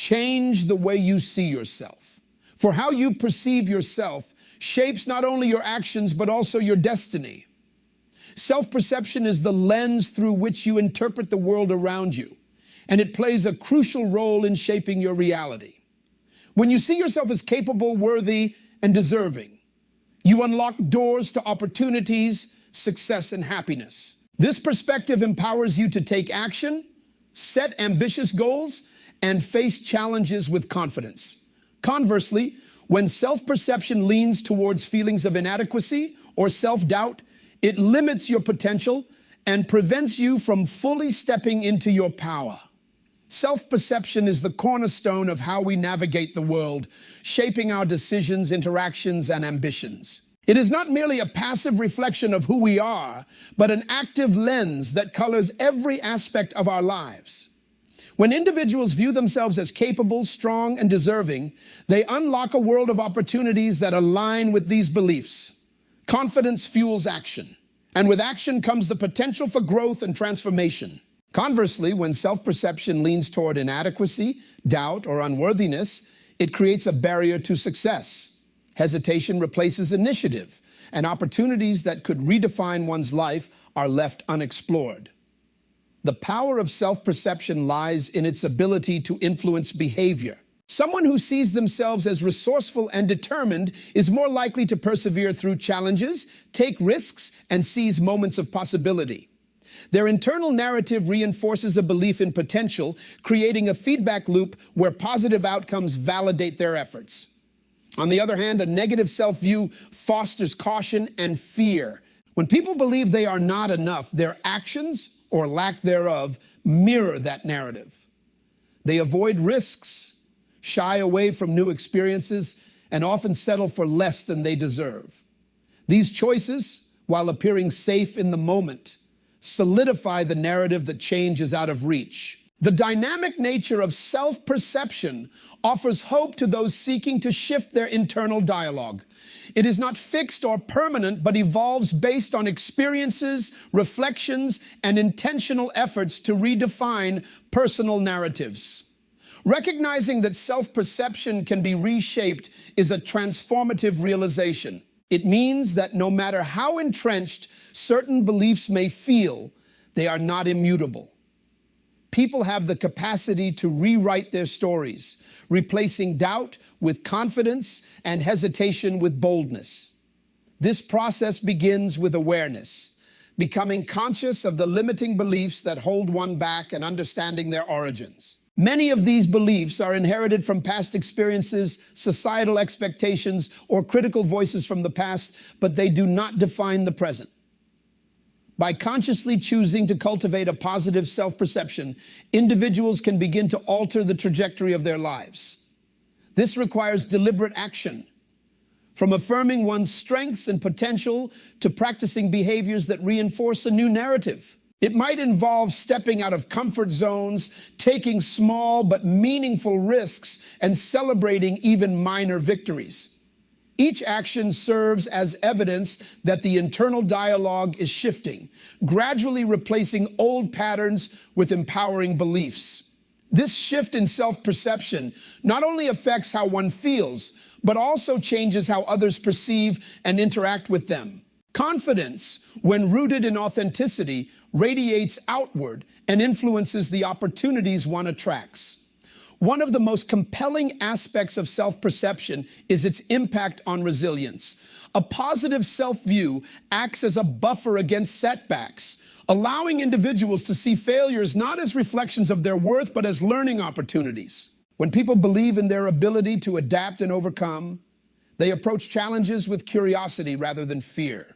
change the way you see yourself. For how you perceive yourself shapes not only your actions, but also your destiny. Self-perception is the lens through which you interpret the world around you, and it plays a crucial role in shaping your reality. When you see yourself as capable, worthy, and deserving, you unlock doors to opportunities, success, and happiness. This perspective empowers you to take action, set ambitious goals, and face challenges with confidence. Conversely, when self-perception leans towards feelings of inadequacy or self-doubt, it limits your potential and prevents you from fully stepping into your power. Self-perception is the cornerstone of how we navigate the world, shaping our decisions, interactions, and ambitions. It is not merely a passive reflection of who we are, but an active lens that colors every aspect of our lives. When individuals view themselves as capable, strong, and deserving, they unlock a world of opportunities that align with these beliefs. Confidence fuels action, and with action comes the potential for growth and transformation. Conversely, when self-perception leans toward inadequacy, doubt, or unworthiness, it creates a barrier to success. Hesitation replaces initiative, and opportunities that could redefine one's life are left unexplored. The power of self-perception lies in its ability to influence behavior. Someone who sees themselves as resourceful and determined is more likely to persevere through challenges, take risks, and seize moments of possibility. Their internal narrative reinforces a belief in potential, creating a feedback loop where positive outcomes validate their efforts. On the other hand, a negative self-view fosters caution and fear. When people believe they are not enough, their actions, or lack thereof, mirror that narrative. They avoid risks, shy away from new experiences, and often settle for less than they deserve. These choices, while appearing safe in the moment, solidify the narrative that change is out of reach. The dynamic nature of self-perception offers hope to those seeking to shift their internal dialogue. It is not fixed or permanent, but evolves based on experiences, reflections, and intentional efforts to redefine personal narratives. Recognizing that self-perception can be reshaped is a transformative realization. It means that no matter how entrenched certain beliefs may feel, they are not immutable. People have the capacity to rewrite their stories, replacing doubt with confidence and hesitation with boldness. This process begins with awareness, becoming conscious of the limiting beliefs that hold one back and understanding their origins. Many of these beliefs are inherited from past experiences, societal expectations, or critical voices from the past, but they do not define the present. By consciously choosing to cultivate a positive self-perception, individuals can begin to alter the trajectory of their lives. This requires deliberate action, from affirming one's strengths and potential to practicing behaviors that reinforce a new narrative. It might involve stepping out of comfort zones, taking small but meaningful risks, and celebrating even minor victories. Each action serves as evidence that the internal dialogue is shifting, gradually replacing old patterns with empowering beliefs. This shift in self-perception not only affects how one feels, but also changes how others perceive and interact with them. Confidence, when rooted in authenticity, radiates outward and influences the opportunities one attracts. One of the most compelling aspects of self-perception is its impact on resilience. A positive self-view acts as a buffer against setbacks, allowing individuals to see failures not as reflections of their worth, but as learning opportunities. When people believe in their ability to adapt and overcome, they approach challenges with curiosity rather than fear.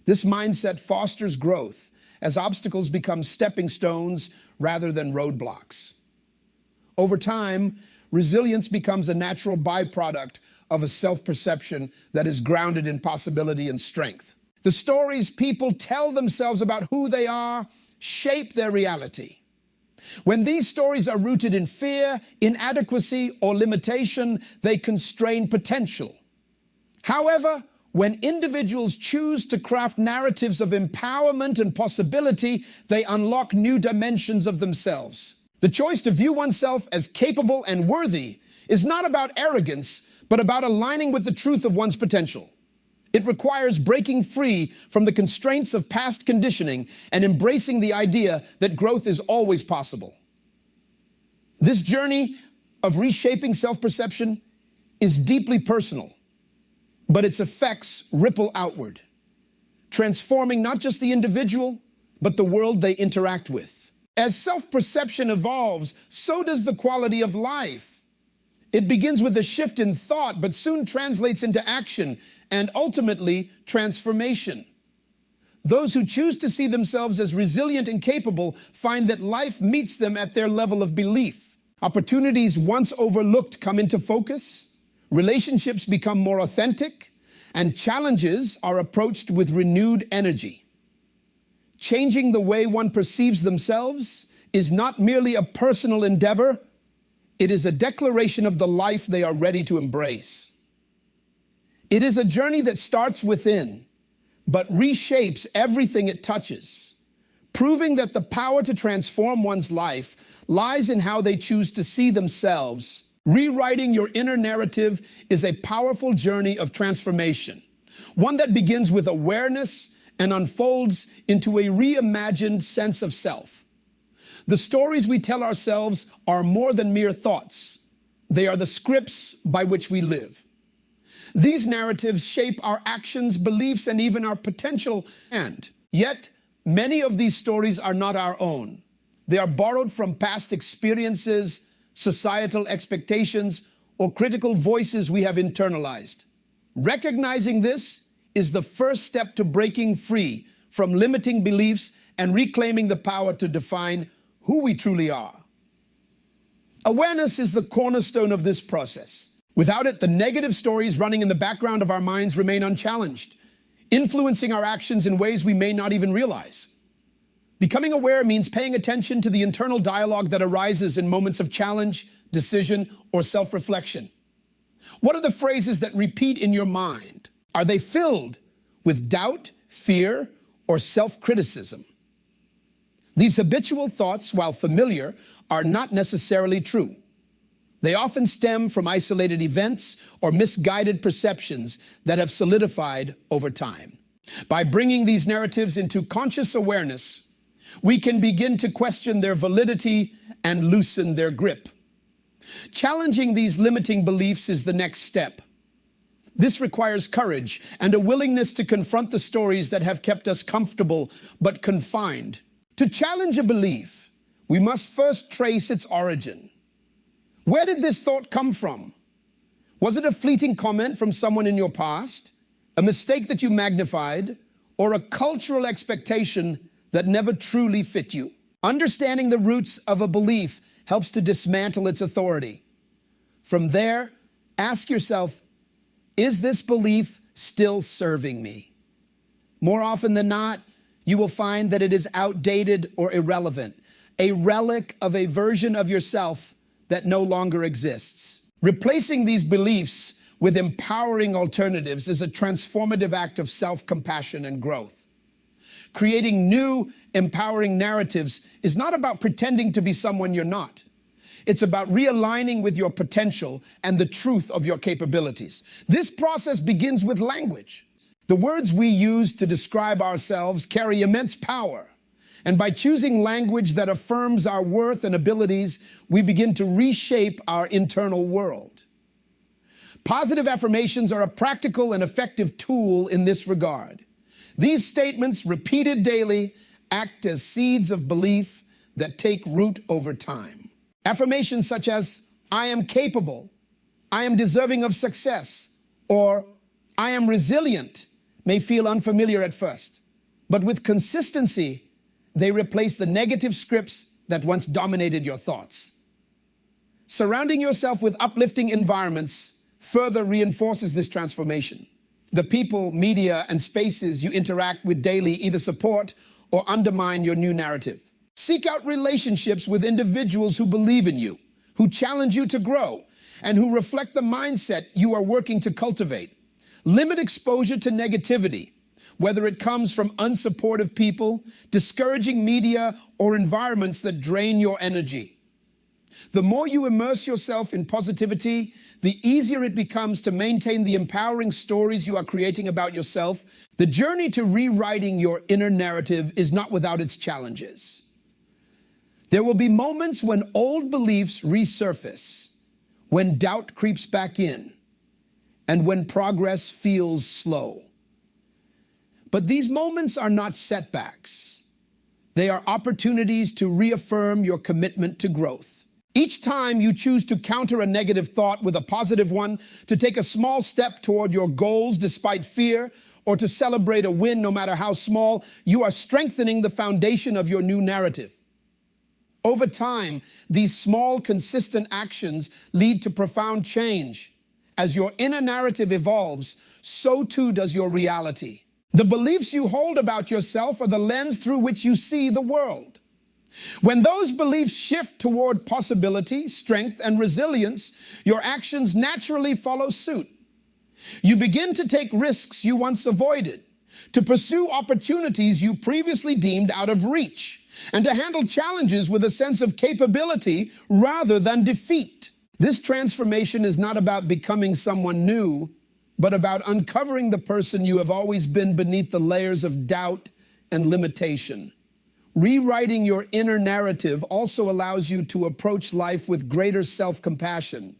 This mindset fosters growth, as obstacles become stepping stones rather than roadblocks. Over time, resilience becomes a natural byproduct of a self-perception that is grounded in possibility and strength. The stories people tell themselves about who they are shape their reality. When these stories are rooted in fear, inadequacy, or limitation, they constrain potential. However, when individuals choose to craft narratives of empowerment and possibility, they unlock new dimensions of themselves. The choice to view oneself as capable and worthy is not about arrogance, but about aligning with the truth of one's potential. It requires breaking free from the constraints of past conditioning and embracing the idea that growth is always possible. This journey of reshaping self-perception is deeply personal, but its effects ripple outward, transforming not just the individual, but the world they interact with. As self-perception evolves, so does the quality of life. It begins with a shift in thought, but soon translates into action and ultimately transformation. Those who choose to see themselves as resilient and capable find that life meets them at their level of belief. Opportunities once overlooked come into focus, relationships become more authentic, and challenges are approached with renewed energy. Changing the way one perceives themselves is not merely a personal endeavor, it is a declaration of the life they are ready to embrace. It is a journey that starts within, but reshapes everything it touches, proving that the power to transform one's life lies in how they choose to see themselves. Rewriting your inner narrative is a powerful journey of transformation, one that begins with awareness and unfolds into a reimagined sense of self. The stories we tell ourselves are more than mere thoughts. They are the scripts by which we live. These narratives shape our actions, beliefs, and even our potential. And yet, many of these stories are not our own. They are borrowed from past experiences, societal expectations, or critical voices we have internalized. Recognizing this is the first step to breaking free from limiting beliefs and reclaiming the power to define who we truly are. Awareness is the cornerstone of this process. Without it, the negative stories running in the background of our minds remain unchallenged, influencing our actions in ways we may not even realize. Becoming aware means paying attention to the internal dialogue that arises in moments of challenge, decision, or self-reflection. What are the phrases that repeat in your mind? Are they filled with doubt, fear, or self-criticism? These habitual thoughts, while familiar, are not necessarily true. They often stem from isolated events or misguided perceptions that have solidified over time. By bringing these narratives into conscious awareness, we can begin to question their validity and loosen their grip. Challenging these limiting beliefs is the next step. This requires courage and a willingness to confront the stories that have kept us comfortable but confined. To challenge a belief, we must first trace its origin. Where did this thought come from? Was it a fleeting comment from someone in your past, a mistake that you magnified, or a cultural expectation that never truly fit you? Understanding the roots of a belief helps to dismantle its authority. From there, ask yourself, is this belief still serving me? More often than not, you will find that it is outdated or irrelevant, a relic of a version of yourself that no longer exists. Replacing these beliefs with empowering alternatives is a transformative act of self-compassion and growth. Creating new, empowering narratives is not about pretending to be someone you're not. It's about realigning with your potential and the truth of your capabilities. This process begins with language. The words we use to describe ourselves carry immense power. And by choosing language that affirms our worth and abilities, we begin to reshape our internal world. Positive affirmations are a practical and effective tool in this regard. These statements, repeated daily, act as seeds of belief that take root over time. Affirmations such as, I am capable, I am deserving of success, or I am resilient may feel unfamiliar at first, but with consistency, they replace the negative scripts that once dominated your thoughts. Surrounding yourself with uplifting environments further reinforces this transformation. The people, media, and spaces you interact with daily either support or undermine your new narrative. Seek out relationships with individuals who believe in you, who challenge you to grow, and who reflect the mindset you are working to cultivate. Limit exposure to negativity, whether it comes from unsupportive people, discouraging media, or environments that drain your energy. The more you immerse yourself in positivity, the easier it becomes to maintain the empowering stories you are creating about yourself. The journey to rewriting your inner narrative is not without its challenges. There will be moments when old beliefs resurface, when doubt creeps back in, and when progress feels slow. But these moments are not setbacks. They are opportunities to reaffirm your commitment to growth. Each time you choose to counter a negative thought with a positive one, to take a small step toward your goals despite fear, or to celebrate a win no matter how small, you are strengthening the foundation of your new narrative. Over time, these small, consistent actions lead to profound change. As your inner narrative evolves, so too does your reality. The beliefs you hold about yourself are the lens through which you see the world. When those beliefs shift toward possibility, strength, and resilience, your actions naturally follow suit. You begin to take risks you once avoided, to pursue opportunities you previously deemed out of reach, and to handle challenges with a sense of capability rather than defeat. This transformation is not about becoming someone new, but about uncovering the person you have always been beneath the layers of doubt and limitation. Rewriting your inner narrative also allows you to approach life with greater self-compassion.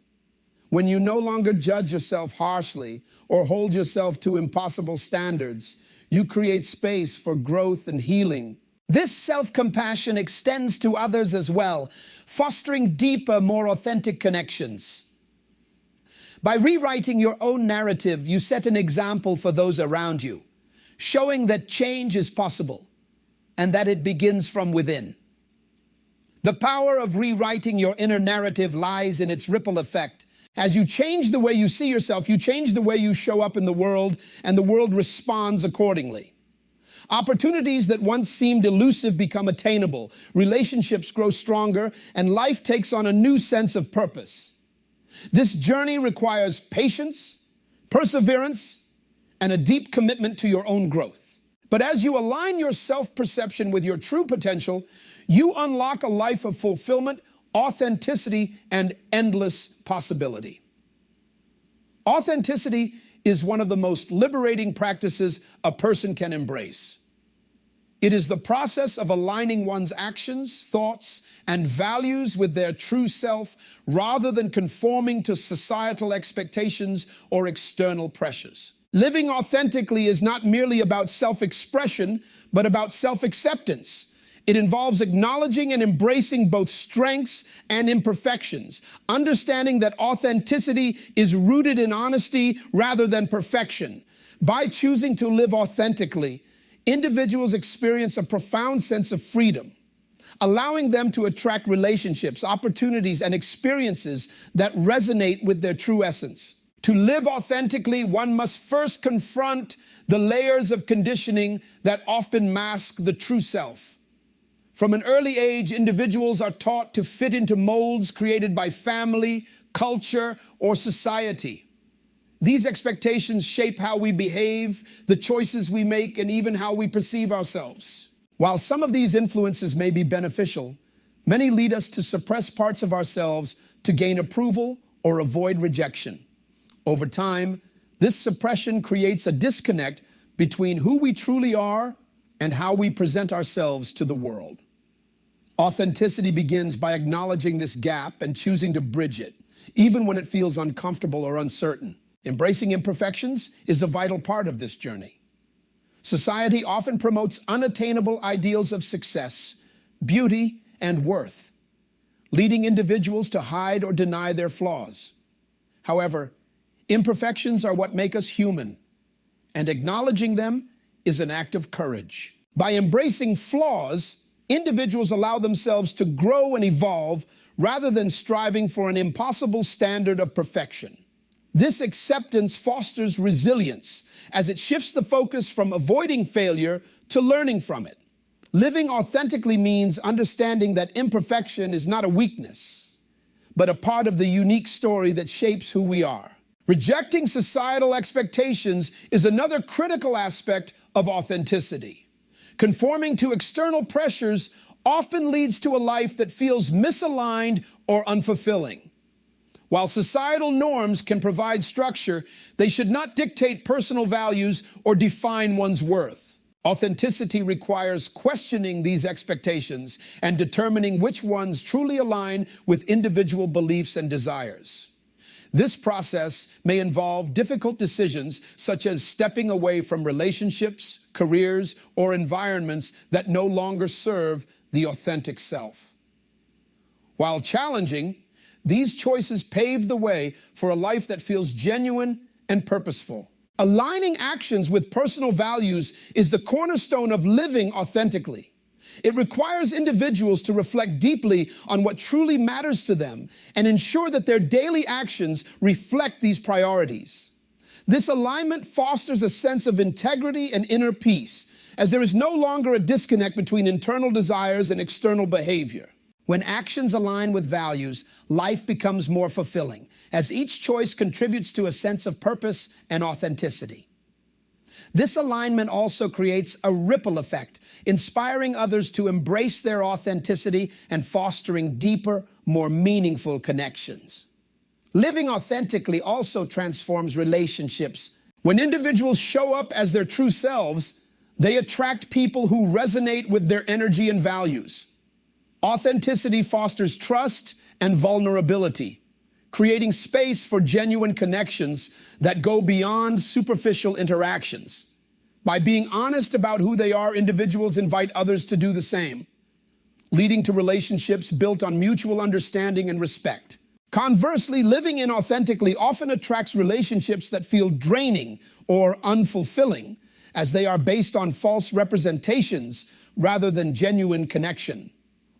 When you no longer judge yourself harshly or hold yourself to impossible standards, you create space for growth and healing. This self-compassion extends to others as well, fostering deeper, more authentic connections. By rewriting your own narrative, you set an example for those around you, showing that change is possible and that it begins from within. The power of rewriting your inner narrative lies in its ripple effect. As you change the way you see yourself, you change the way you show up in the world, and the world responds accordingly. Opportunities that once seemed elusive become attainable, relationships grow stronger, and life takes on a new sense of purpose. This journey requires patience, perseverance, and a deep commitment to your own growth. But as you align your self-perception with your true potential, you unlock a life of fulfillment, authenticity, and endless possibility. Authenticity is one of the most liberating practices a person can embrace. It is the process of aligning one's actions, thoughts, and values with their true self rather than conforming to societal expectations or external pressures. Living authentically is not merely about self-expression, but about self-acceptance. It involves acknowledging and embracing both strengths and imperfections, understanding that authenticity is rooted in honesty rather than perfection. By choosing to live authentically, individuals experience a profound sense of freedom, allowing them to attract relationships, opportunities, and experiences that resonate with their true essence. To live authentically, one must first confront the layers of conditioning that often mask the true self. From an early age, individuals are taught to fit into molds created by family, culture, or society. These expectations shape how we behave, the choices we make, and even how we perceive ourselves. While some of these influences may be beneficial, many lead us to suppress parts of ourselves to gain approval or avoid rejection. Over time, this suppression creates a disconnect between who we truly are and how we present ourselves to the world. Authenticity begins by acknowledging this gap and choosing to bridge it, even when it feels uncomfortable or uncertain. Embracing imperfections is a vital part of this journey. Society often promotes unattainable ideals of success, beauty, and worth, leading individuals to hide or deny their flaws. However, imperfections are what make us human, and acknowledging them is an act of courage. By embracing flaws, individuals allow themselves to grow and evolve rather than striving for an impossible standard of perfection. This acceptance fosters resilience as it shifts the focus from avoiding failure to learning from it. Living authentically means understanding that imperfection is not a weakness, but a part of the unique story that shapes who we are. Rejecting societal expectations is another critical aspect of authenticity. Conforming to external pressures often leads to a life that feels misaligned or unfulfilling. While societal norms can provide structure, they should not dictate personal values or define one's worth. Authenticity requires questioning these expectations and determining which ones truly align with individual beliefs and desires. This process may involve difficult decisions such as stepping away from relationships, careers, or environments that no longer serve the authentic self. While challenging, these choices pave the way for a life that feels genuine and purposeful. Aligning actions with personal values is the cornerstone of living authentically. It requires individuals to reflect deeply on what truly matters to them and ensure that their daily actions reflect these priorities. This alignment fosters a sense of integrity and inner peace, as there is no longer a disconnect between internal desires and external behavior. When actions align with values, life becomes more fulfilling, as each choice contributes to a sense of purpose and authenticity. This alignment also creates a ripple effect, inspiring others to embrace their authenticity and fostering deeper, more meaningful connections. Living authentically also transforms relationships. When individuals show up as their true selves, they attract people who resonate with their energy and values. Authenticity fosters trust and vulnerability, creating space for genuine connections that go beyond superficial interactions. By being honest about who they are, individuals invite others to do the same, leading to relationships built on mutual understanding and respect. Conversely, living inauthentically often attracts relationships that feel draining or unfulfilling, as they are based on false representations rather than genuine connection.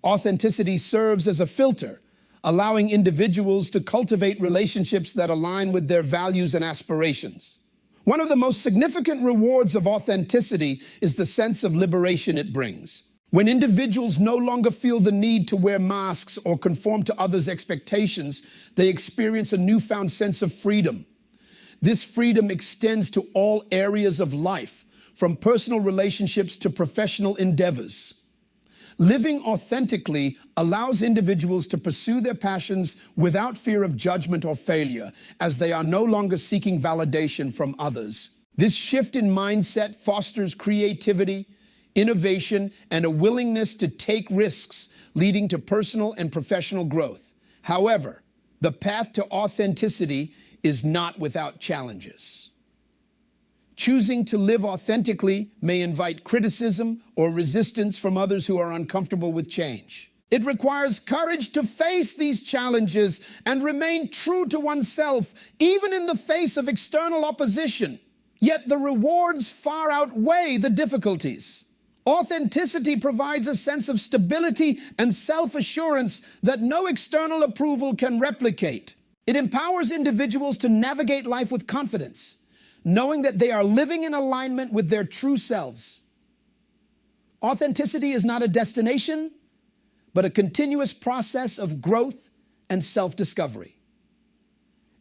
Authenticity serves as a filter, allowing individuals to cultivate relationships that align with their values and aspirations. One of the most significant rewards of authenticity is the sense of liberation it brings. When individuals no longer feel the need to wear masks or conform to others' expectations, they experience a newfound sense of freedom. This freedom extends to all areas of life, from personal relationships to professional endeavors. Living authentically allows individuals to pursue their passions without fear of judgment or failure, as they are no longer seeking validation from others. This shift in mindset fosters creativity, innovation, and a willingness to take risks, leading to personal and professional growth. However, the path to authenticity is not without challenges. Choosing to live authentically may invite criticism or resistance from others who are uncomfortable with change. It requires courage to face these challenges and remain true to oneself, even in the face of external opposition. Yet the rewards far outweigh the difficulties. Authenticity provides a sense of stability and self-assurance that no external approval can replicate. It empowers individuals to navigate life with confidence, knowing that they are living in alignment with their true selves. Authenticity is not a destination, but a continuous process of growth and self-discovery.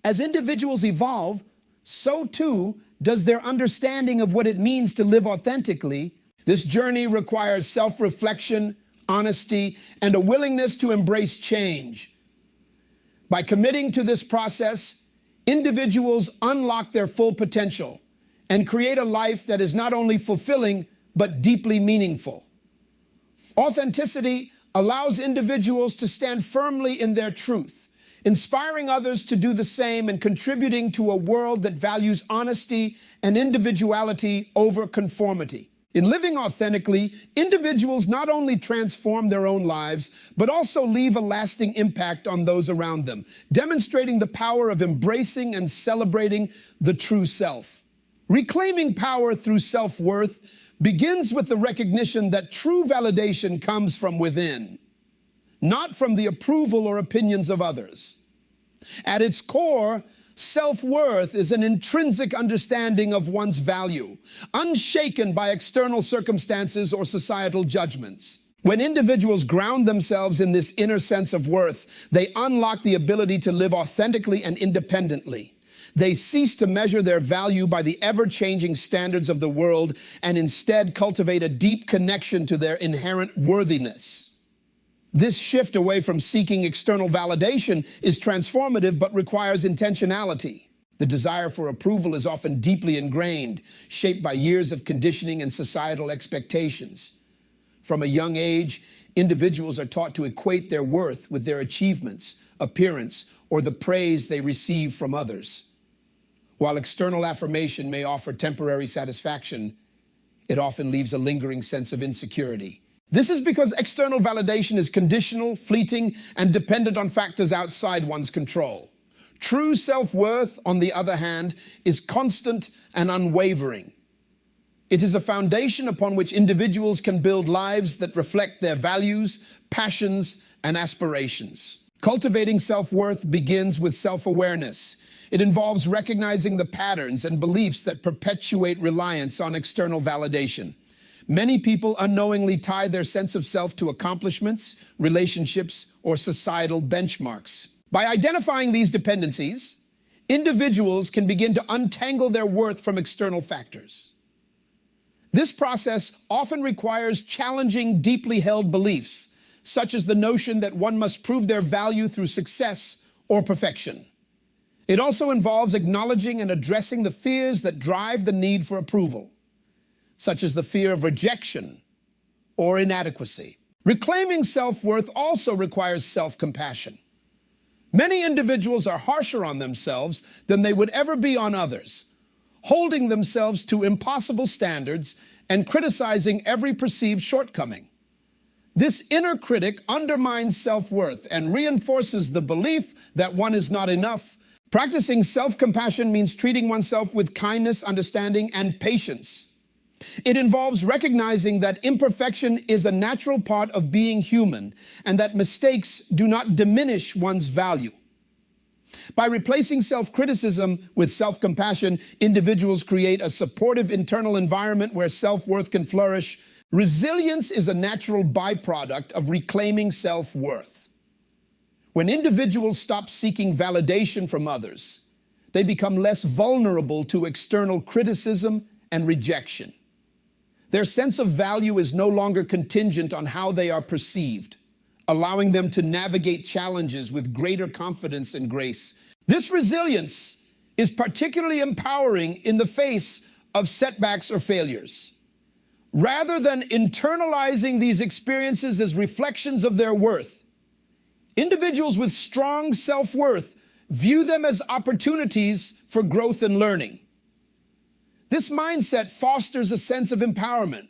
As individuals evolve, so too does their understanding of what it means to live authentically. This journey requires self-reflection, honesty, and a willingness to embrace change. By committing to this process, individuals unlock their full potential and create a life that is not only fulfilling, but deeply meaningful. Authenticity allows individuals to stand firmly in their truth, inspiring others to do the same and contributing to a world that values honesty and individuality over conformity. In living authentically, individuals not only transform their own lives, but also leave a lasting impact on those around them, demonstrating the power of embracing and celebrating the true self. Reclaiming power through self-worth begins with the recognition that true validation comes from within, not from the approval or opinions of others. At its core, self-worth is an intrinsic understanding of one's value, unshaken by external circumstances or societal judgments. When individuals ground themselves in this inner sense of worth, they unlock the ability to live authentically and independently. They cease to measure their value by the ever-changing standards of the world and instead cultivate a deep connection to their inherent worthiness. This shift away from seeking external validation is transformative but requires intentionality. The desire for approval is often deeply ingrained, shaped by years of conditioning and societal expectations. From a young age, individuals are taught to equate their worth with their achievements, appearance, or the praise they receive from others. While external affirmation may offer temporary satisfaction, it often leaves a lingering sense of insecurity. This is because external validation is conditional, fleeting, and dependent on factors outside one's control. True self-worth, on the other hand, is constant and unwavering. It is a foundation upon which individuals can build lives that reflect their values, passions, and aspirations. Cultivating self-worth begins with self-awareness. It involves recognizing the patterns and beliefs that perpetuate reliance on external validation. Many people unknowingly tie their sense of self to accomplishments, relationships, or societal benchmarks. By identifying these dependencies, individuals can begin to untangle their worth from external factors. This process often requires challenging deeply held beliefs, such as the notion that one must prove their value through success or perfection. It also involves acknowledging and addressing the fears that drive the need for approval, such as the fear of rejection or inadequacy. Reclaiming self-worth also requires self-compassion. Many individuals are harsher on themselves than they would ever be on others, holding themselves to impossible standards and criticizing every perceived shortcoming. This inner critic undermines self-worth and reinforces the belief that one is not enough. Practicing self-compassion means treating oneself with kindness, understanding, and patience. It involves recognizing that imperfection is a natural part of being human and that mistakes do not diminish one's value. By replacing self-criticism with self-compassion, individuals create a supportive internal environment where self-worth can flourish. Resilience is a natural byproduct of reclaiming self-worth. When individuals stop seeking validation from others, they become less vulnerable to external criticism and rejection. Their sense of value is no longer contingent on how they are perceived, allowing them to navigate challenges with greater confidence and grace. This resilience is particularly empowering in the face of setbacks or failures. Rather than internalizing these experiences as reflections of their worth, individuals with strong self-worth view them as opportunities for growth and learning. This mindset fosters a sense of empowerment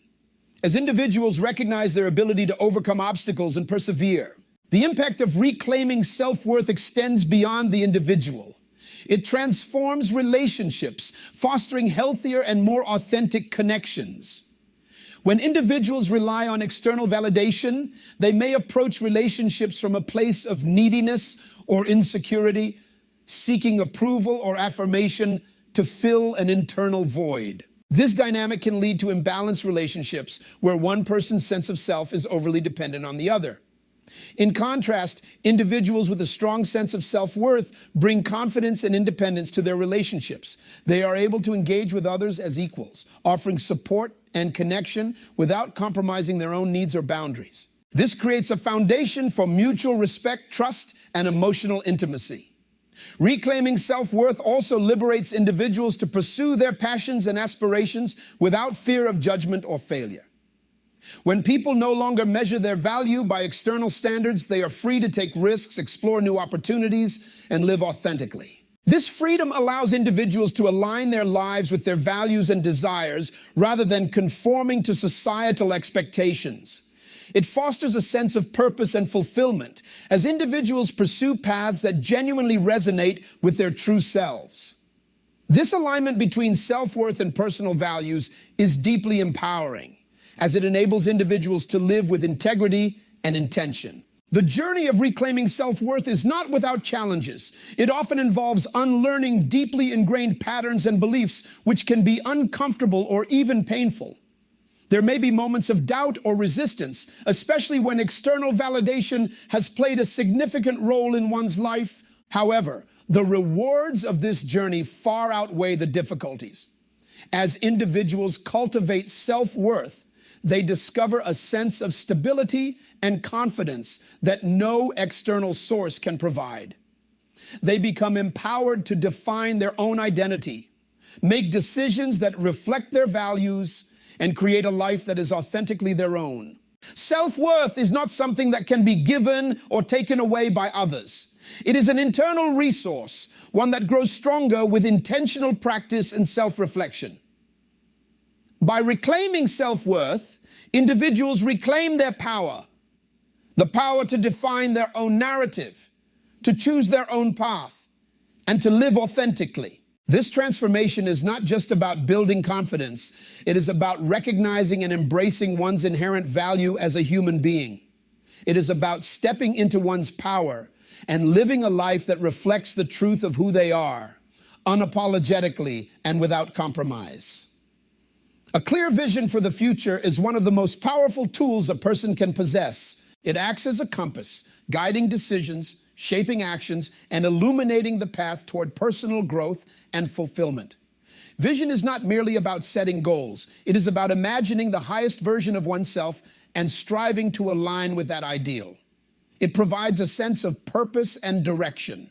as individuals recognize their ability to overcome obstacles and persevere. The impact of reclaiming self-worth extends beyond the individual. It transforms relationships, fostering healthier and more authentic connections. When individuals rely on external validation, they may approach relationships from a place of neediness or insecurity, seeking approval or affirmation to fill an internal void. This dynamic can lead to imbalanced relationships where one person's sense of self is overly dependent on the other. In contrast, individuals with a strong sense of self-worth bring confidence and independence to their relationships. They are able to engage with others as equals, offering support and connection without compromising their own needs or boundaries. This creates a foundation for mutual respect, trust, and emotional intimacy. Reclaiming self-worth also liberates individuals to pursue their passions and aspirations without fear of judgment or failure. When people no longer measure their value by external standards, they are free to take risks, explore new opportunities, and live authentically. This freedom allows individuals to align their lives with their values and desires rather than conforming to societal expectations. It fosters a sense of purpose and fulfillment as individuals pursue paths that genuinely resonate with their true selves. This alignment between self-worth and personal values is deeply empowering, as it enables individuals to live with integrity and intention. The journey of reclaiming self-worth is not without challenges. It often involves unlearning deeply ingrained patterns and beliefs, which can be uncomfortable or even painful. There may be moments of doubt or resistance, especially when external validation has played a significant role in one's life. However, the rewards of this journey far outweigh the difficulties. As individuals cultivate self-worth, they discover a sense of stability and confidence that no external source can provide. They become empowered to define their own identity, make decisions that reflect their values, and create a life that is authentically their own. Self-worth is not something that can be given or taken away by others. It is an internal resource, one that grows stronger with intentional practice and self-reflection. By reclaiming self-worth, individuals reclaim their power, the power to define their own narrative, to choose their own path, and to live authentically. This transformation is not just about building confidence. It is about recognizing and embracing one's inherent value as a human being. It is about stepping into one's power and living a life that reflects the truth of who they are, unapologetically and without compromise. A clear vision for the future is one of the most powerful tools a person can possess. It acts as a compass, guiding decisions, shaping actions, and illuminating the path toward personal growth and fulfillment. Vision is not merely about setting goals. It is about imagining the highest version of oneself and striving to align with that ideal. It provides a sense of purpose and direction,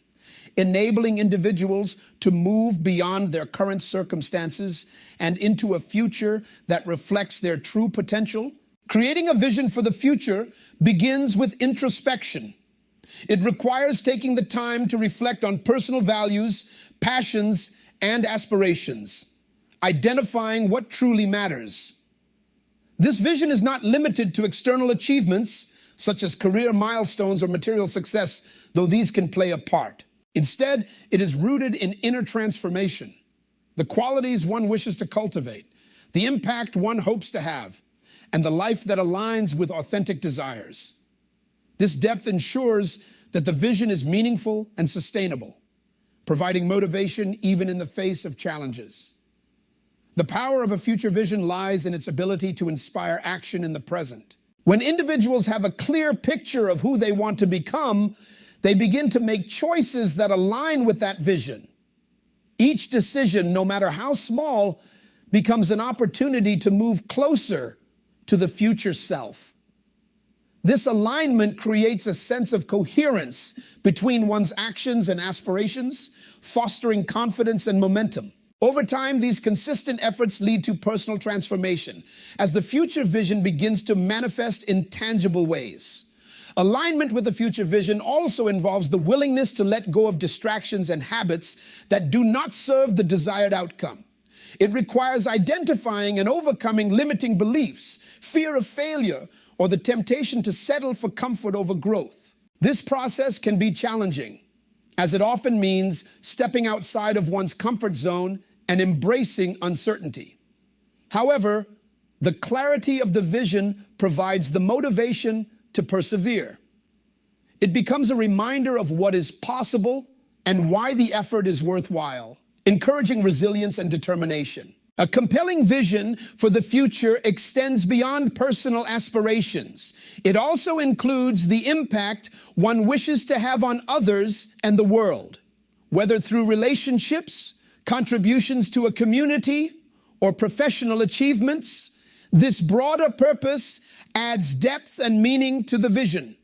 enabling individuals to move beyond their current circumstances and into a future that reflects their true potential. Creating a vision for the future begins with introspection. It requires taking the time to reflect on personal values, passions, and aspirations, identifying what truly matters. This vision is not limited to external achievements, such as career milestones or material success, though these can play a part. Instead, it is rooted in inner transformation, the qualities one wishes to cultivate, the impact one hopes to have, and the life that aligns with authentic desires. This depth ensures that the vision is meaningful and sustainable, providing motivation even in the face of challenges. The power of a future vision lies in its ability to inspire action in the present. When individuals have a clear picture of who they want to become, they begin to make choices that align with that vision. Each decision, no matter how small, becomes an opportunity to move closer to the future self. This alignment creates a sense of coherence between one's actions and aspirations, fostering confidence and momentum. Over time, these consistent efforts lead to personal transformation as the future vision begins to manifest in tangible ways. Alignment with the future vision also involves the willingness to let go of distractions and habits that do not serve the desired outcome. It requires identifying and overcoming limiting beliefs, fear of failure, or the temptation to settle for comfort over growth. This process can be challenging, as it often means stepping outside of one's comfort zone and embracing uncertainty. However, the clarity of the vision provides the motivation to persevere. It becomes a reminder of what is possible and why the effort is worthwhile, encouraging resilience and determination. A compelling vision for the future extends beyond personal aspirations. It also includes the impact one wishes to have on others and the world, whether through relationships, contributions to a community, or professional achievements. This broader purpose adds depth and meaning to the vision.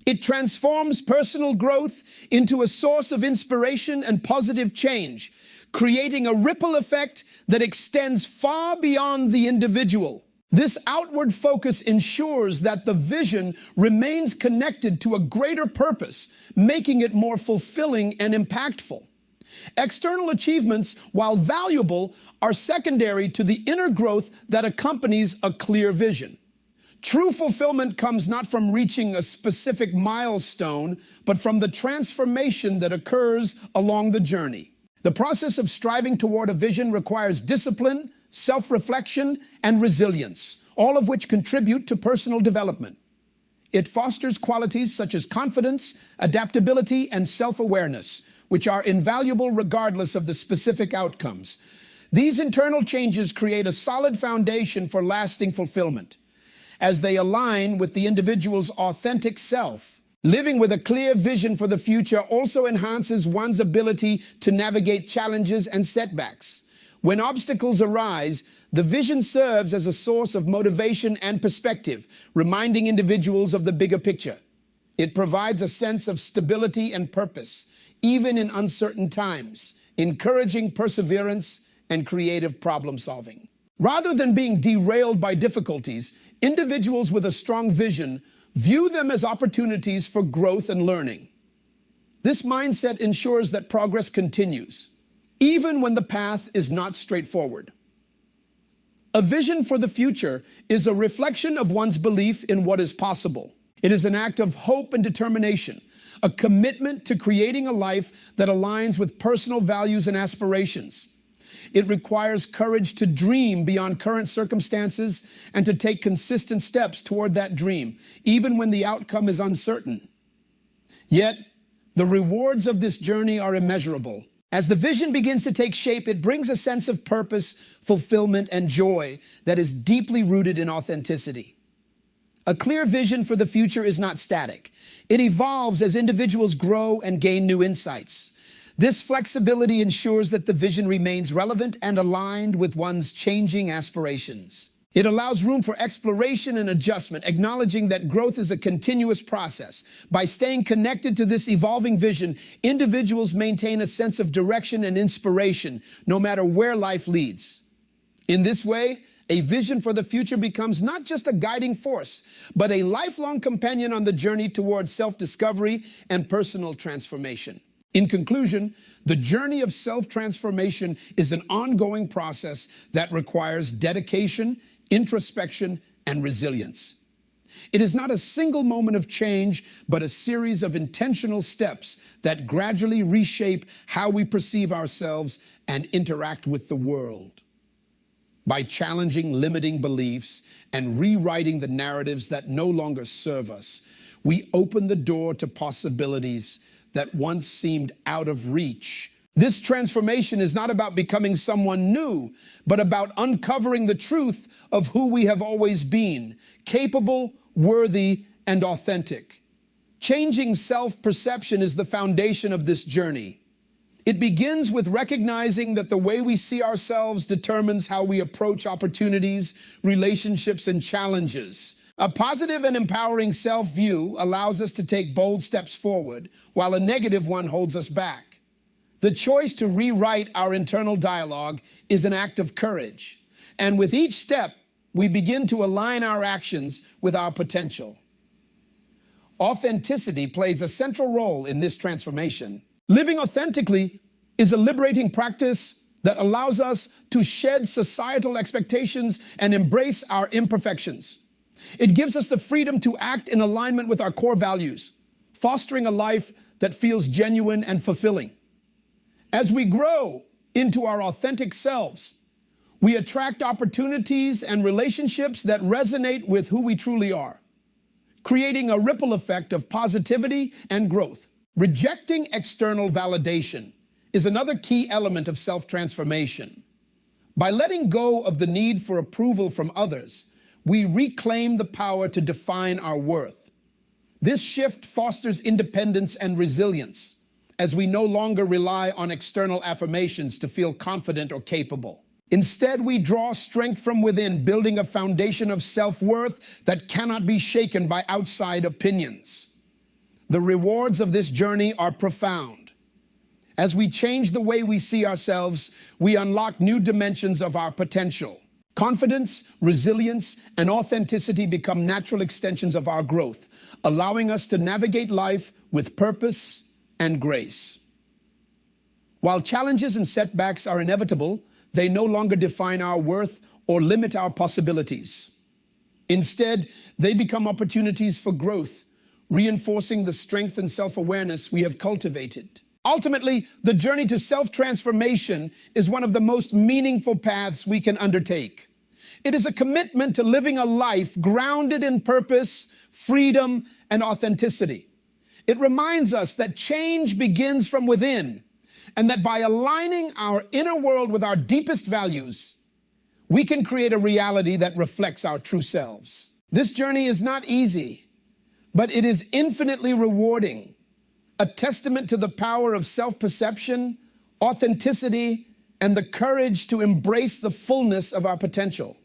It transforms personal growth into a source of inspiration and positive change, creating a ripple effect that extends far beyond the individual. This outward focus ensures that the vision remains connected to a greater purpose, making it more fulfilling and impactful. External achievements, while valuable, are secondary to the inner growth that accompanies a clear vision. True fulfillment comes not from reaching a specific milestone, but from the transformation that occurs along the journey. The process of striving toward a vision requires discipline, self-reflection, and resilience, all of which contribute to personal development. It fosters qualities such as confidence, adaptability, and self-awareness, which are invaluable regardless of the specific outcomes. These internal changes create a solid foundation for lasting fulfillment, as they align with the individual's authentic self. Living with a clear vision for the future also enhances one's ability to navigate challenges and setbacks. When obstacles arise, The vision serves as a source of motivation and perspective, reminding individuals of the bigger picture. It provides a sense of stability and purpose, even in uncertain times, encouraging perseverance and creative problem solving. Rather than being derailed by difficulties, individuals with a strong vision view them as opportunities for growth and learning. This mindset ensures that progress continues, even when the path is not straightforward. A vision for the future is a reflection of one's belief in what is possible. It is an act of hope and determination, a commitment to creating a life that aligns with personal values and aspirations. It requires courage to dream beyond current circumstances and to take consistent steps toward that dream, even when the outcome is uncertain. Yet, the rewards of this journey are immeasurable. As the vision begins to take shape, it brings a sense of purpose, fulfillment, and joy that is deeply rooted in authenticity. A clear vision for the future is not static. It evolves as individuals grow and gain new insights. This flexibility ensures that the vision remains relevant and aligned with one's changing aspirations. It allows room for exploration and adjustment, acknowledging that growth is a continuous process. By staying connected to this evolving vision, individuals maintain a sense of direction and inspiration, no matter where life leads. In this way, a vision for the future becomes not just a guiding force, but a lifelong companion on the journey towards self-discovery and personal transformation. In conclusion, the journey of self-transformation is an ongoing process that requires dedication, introspection, and resilience. It is not a single moment of change, but a series of intentional steps that gradually reshape how we perceive ourselves and interact with the world. By challenging limiting beliefs and rewriting the narratives that no longer serve us, we open the door to possibilities that once seemed out of reach. This transformation is not about becoming someone new, but about uncovering the truth of who we have always been, capable, worthy, and authentic. Changing self-perception is the foundation of this journey. It begins with recognizing that the way we see ourselves determines how we approach opportunities, relationships, and challenges. A positive and empowering self-view allows us to take bold steps forward, while a negative one holds us back. The choice to rewrite our internal dialogue is an act of courage, and with each step, we begin to align our actions with our potential. Authenticity plays a central role in this transformation. Living authentically is a liberating practice that allows us to shed societal expectations and embrace our imperfections. It gives us the freedom to act in alignment with our core values, fostering a life that feels genuine and fulfilling. As we grow into our authentic selves, we attract opportunities and relationships that resonate with who we truly are, creating a ripple effect of positivity and growth. Rejecting external validation is another key element of self-transformation. By letting go of the need for approval from others, we reclaim the power to define our worth. This shift fosters independence and resilience, as we no longer rely on external affirmations to feel confident or capable. Instead, we draw strength from within, building a foundation of self-worth that cannot be shaken by outside opinions. The rewards of this journey are profound. As we change the way we see ourselves, we unlock new dimensions of our potential. Confidence, resilience, and authenticity become natural extensions of our growth, allowing us to navigate life with purpose and grace. While challenges and setbacks are inevitable, they no longer define our worth or limit our possibilities. Instead, they become opportunities for growth, reinforcing the strength and self-awareness we have cultivated. Ultimately, the journey to self-transformation is one of the most meaningful paths we can undertake. It is a commitment to living a life grounded in purpose, freedom, and authenticity. It reminds us that change begins from within, and that by aligning our inner world with our deepest values, we can create a reality that reflects our true selves. This journey is not easy, but it is infinitely rewarding, a testament to the power of self-perception, authenticity, and the courage to embrace the fullness of our potential.